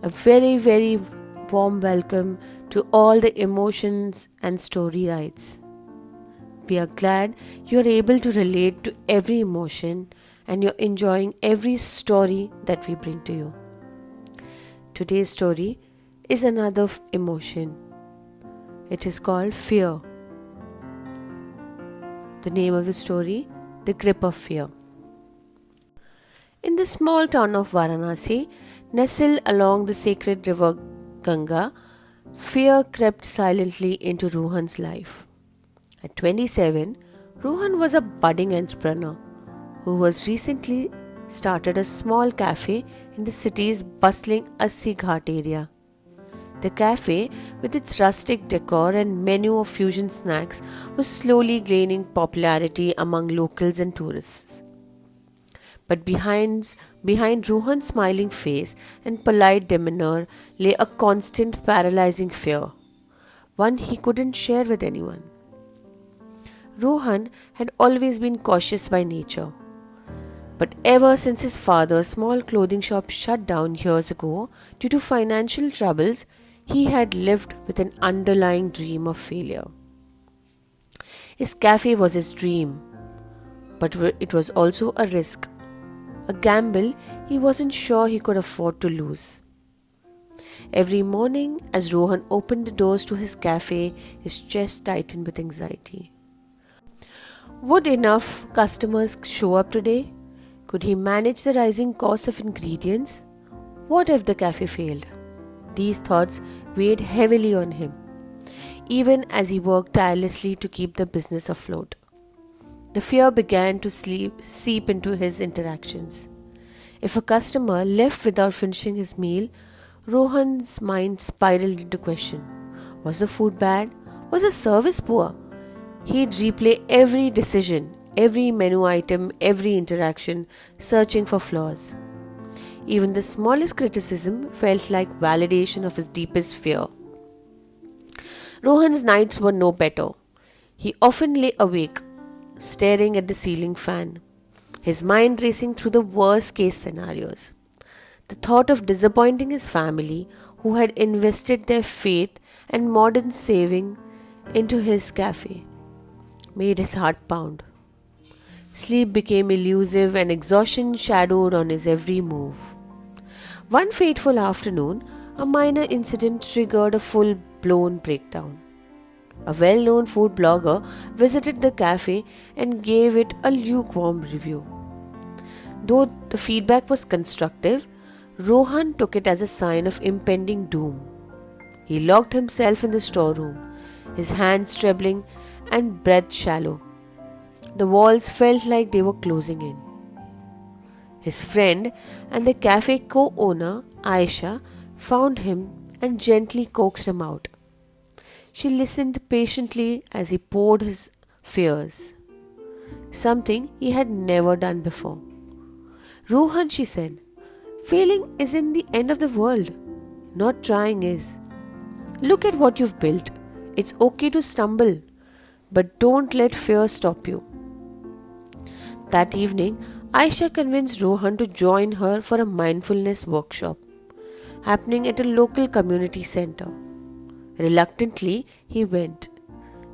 A very, very warm welcome to all the emotions and story rides. We are glad you are able to relate to every emotion and you're enjoying every story that we bring to you. Today's story is another emotion. It is called fear. The name of the story, The Grip of Fear. In the small town of Varanasi, nestled along the sacred river Ganga, fear crept silently into Rohan's life. At 27, Rohan was a budding entrepreneur who was recently started a small cafe in the city's bustling Assi Ghat area. The cafe, with its rustic decor and menu of fusion snacks, was slowly gaining popularity among locals and tourists. But behind Rohan's smiling face and polite demeanor lay a constant paralyzing fear, one he couldn't share with anyone. Rohan had always been cautious by nature. But ever since his father's small clothing shop shut down years ago due to financial troubles, he had lived with an underlying dream of failure. His cafe was his dream, but it was also a risk. A gamble he wasn't sure he could afford to lose. Every morning, as Rohan opened the doors to his cafe, his chest tightened with anxiety. Would enough customers show up today? Could he manage the rising cost of ingredients? What if the cafe failed? These thoughts weighed heavily on him, even as he worked tirelessly to keep the business afloat. The fear began to seep into his interactions. If a customer left without finishing his meal, Rohan's mind spiraled into question. Was the food bad? Was the service poor? He'd replay every decision, every menu item, every interaction, searching for flaws. Even the smallest criticism felt like validation of his deepest fear. Rohan's nights were no better. He often lay awake, staring at the ceiling fan, his mind racing through the worst case scenarios. The thought of disappointing his family, who had invested their faith and modern saving into his cafe, made his heart pound. Sleep became elusive and exhaustion shadowed on his every move. One fateful afternoon, a minor incident triggered a full-blown breakdown. A well-known food blogger visited the cafe and gave it a lukewarm review. Though the feedback was constructive, Rohan took it as a sign of impending doom. He locked himself in the storeroom, his hands trembling and breath shallow. The walls felt like they were closing in. His friend and the cafe co-owner, Aisha, found him and gently coaxed him out. She listened patiently as he poured his fears, something he had never done before. Rohan, she said, failing isn't the end of the world. Not trying is. Look at what you've built. It's okay to stumble, but don't let fear stop you. That evening, Aisha convinced Rohan to join her for a mindfulness workshop happening at a local community center. Reluctantly, he went.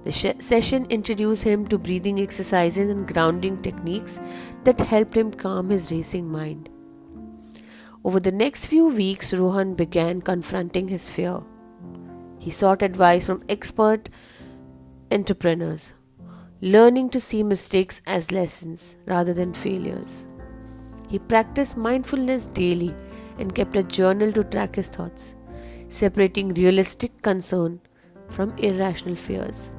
The session introduced him to breathing exercises and grounding techniques that helped him calm his racing mind. Over the next few weeks, Rohan began confronting his fear. He sought advice from expert entrepreneurs, learning to see mistakes as lessons rather than failures. He practiced mindfulness daily and kept a journal to track his thoughts, separating realistic concern from irrational fears.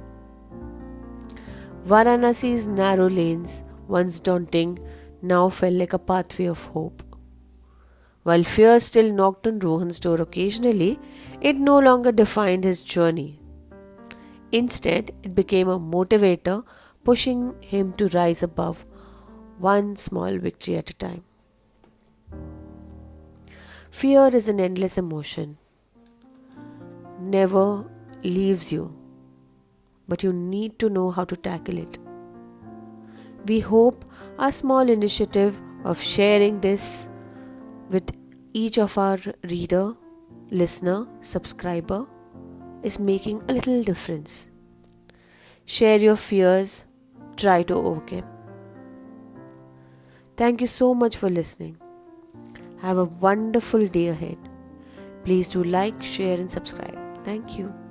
Varanasi's narrow lanes, once daunting, now felt like a pathway of hope. While fear still knocked on Rohan's door occasionally, it no longer defined his journey. Instead, it became a motivator, pushing him to rise above, one small victory at a time. Fear is an endless emotion. Never leaves you, but you need to know how to tackle it. We hope our small initiative of sharing this with each of our reader listener, subscriber is making a little difference. Share your fears, try to overcome. Thank you so much for listening. Have a wonderful day ahead. Please do like, share, and subscribe. Thank you.